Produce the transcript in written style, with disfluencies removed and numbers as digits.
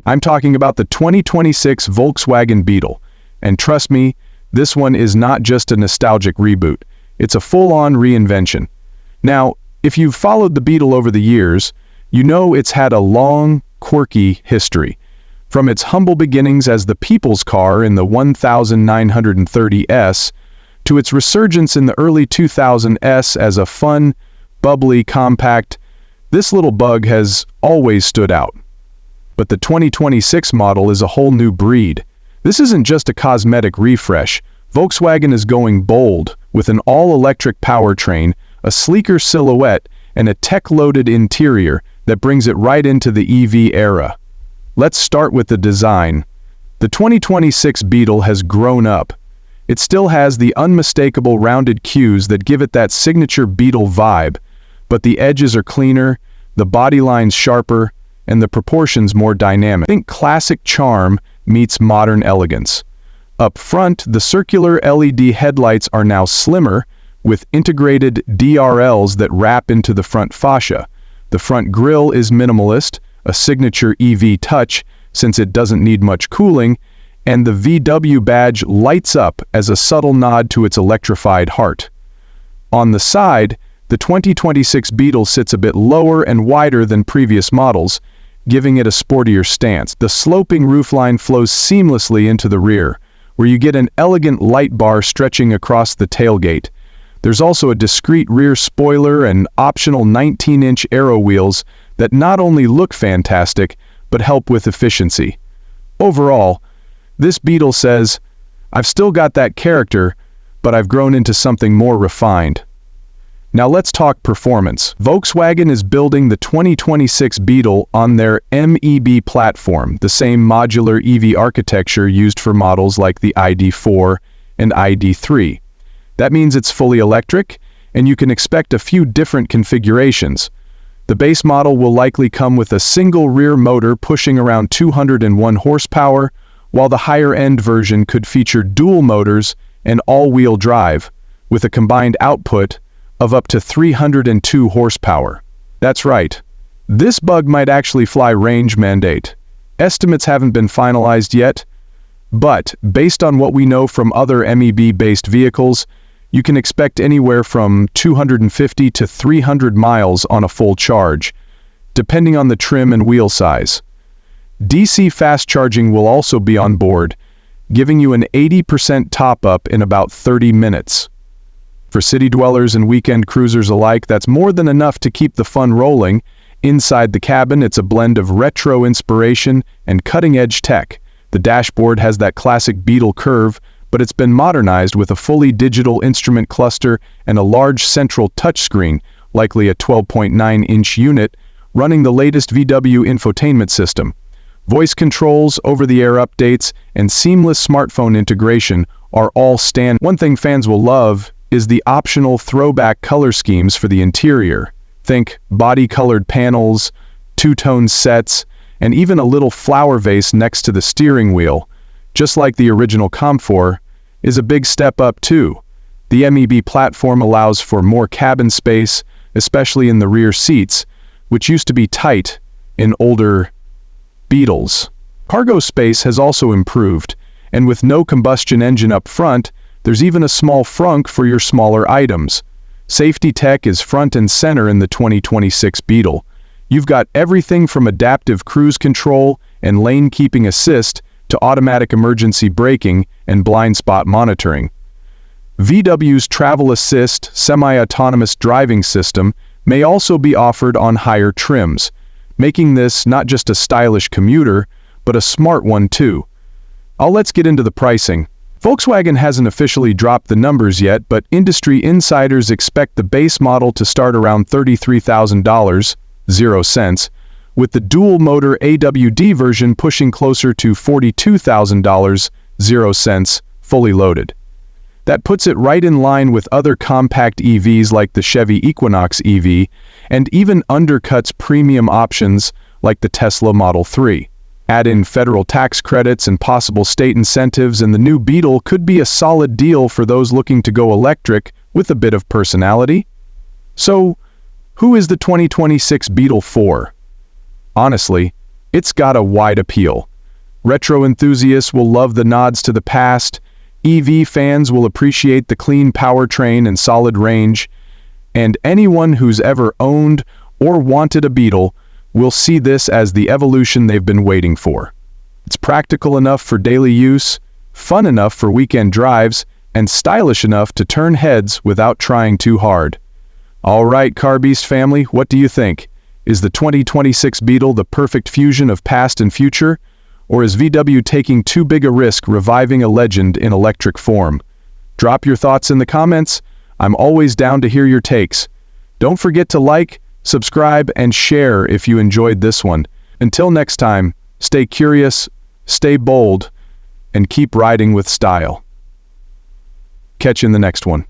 I'm talking about the 2026 Volkswagen Beetle. And trust me, this one is not just a nostalgic reboot. It's a full-on reinvention. Now, if you've followed the Beetle over the years, you know it's had a long, quirky history. From its humble beginnings as the people's car in the 1930s, to its resurgence in the early 2000s as a fun, bubbly compact, this little bug has always stood out. But the 2026 model is a whole new breed. This isn't just a cosmetic refresh. Volkswagen is going bold with an all-electric powertrain, a sleeker silhouette, and a tech-loaded interior that brings it right into the EV era. Let's start with the design. The 2026 Beetle has grown up. It still has the unmistakable rounded cues that give it that signature Beetle vibe, but the edges are cleaner, the body lines sharper, and the proportions more dynamic. Think classic charm meets modern elegance. Up front, the circular LED headlights are now slimmer, with integrated DRLs that wrap into the front fascia. The front grille is minimalist, a signature EV touch since it doesn't need much cooling, and the VW badge lights up as a subtle nod to its electrified heart. On the side, the 2026 Beetle sits a bit lower and wider than previous models, giving it a sportier stance. The sloping roofline flows seamlessly into the rear, where you get an elegant light bar stretching across the tailgate. There's also a discreet rear spoiler and optional 19-inch aero wheels that not only look fantastic, but help with efficiency. Overall, this Beetle says, "I've still got that character, but I've grown into something more refined." Now let's talk performance. Volkswagen is building the 2026 Beetle on their MEB platform, the same modular EV architecture used for models like the ID.4 and ID.3. That means it's fully electric, and you can expect a few different configurations. The base model will likely come with a single rear motor pushing around 201 horsepower, while the higher-end version could feature dual motors and all-wheel drive, with a combined output of up to 302 horsepower. That's right. This bug might actually fly range mandate. Estimates haven't been finalized yet, but based on what we know from other MEB-based vehicles, you can expect anywhere from 250 to 300 miles on a full charge, depending on the trim and wheel size. DC fast charging will also be on board, giving you an 80% top-up in about 30 minutes. For city dwellers and weekend cruisers alike, that's more than enough to keep the fun rolling. Inside the cabin, it's a blend of retro inspiration and cutting-edge tech. The dashboard has that classic Beetle curve, but it's been modernized with a fully digital instrument cluster and a large central touchscreen, likely a 12.9-inch unit, running the latest VW infotainment system. Voice controls, over-the-air updates, and seamless smartphone integration are all standard. One thing fans will love is the optional throwback color schemes for the interior. Think body-colored panels, two-tone sets, and even a little flower vase next to the steering wheel, just like the original Comfort, is a big step up too. The MEB platform allows for more cabin space, especially in the rear seats, which used to be tight in older Beetles. Cargo space has also improved, and with no combustion engine up front, there's even a small frunk for your smaller items. Safety tech is front and center in the 2026 Beetle. You've got everything from adaptive cruise control and lane keeping assist to automatic emergency braking and blind spot monitoring. VW's Travel Assist semi-autonomous driving system may also be offered on higher trims, making this not just a stylish commuter, but a smart one too. Let's get into the pricing. Volkswagen hasn't officially dropped the numbers yet, but industry insiders expect the base model to start around $33,000, 0 cents, with the dual-motor AWD version pushing closer to $42,000, 0 cents, fully loaded. That puts it right in line with other compact EVs like the Chevy Equinox EV, and even undercuts premium options like the Tesla Model 3. Add in federal tax credits and possible state incentives, and the new Beetle could be a solid deal for those looking to go electric with a bit of personality. So, who is the 2026 Beetle for? Honestly, It's got a wide appeal. Retro enthusiasts will love the nods to the past, EV fans will appreciate the clean powertrain and solid range, and anyone who's ever owned or wanted a Beetle will see this as the evolution they've been waiting for. It's practical enough for daily use, fun enough for weekend drives, and stylish enough to turn heads without trying too hard. All right, CarBeast family, what do you think? Is the 2026 Beetle the perfect fusion of past and future? Or is VW taking too big a risk reviving a legend in electric form? Drop your thoughts in the comments. I'm always down to hear your takes. Don't forget to like, subscribe, and share if you enjoyed this one. Until next time, stay curious, stay bold, and keep riding with style. Catch you in the next one.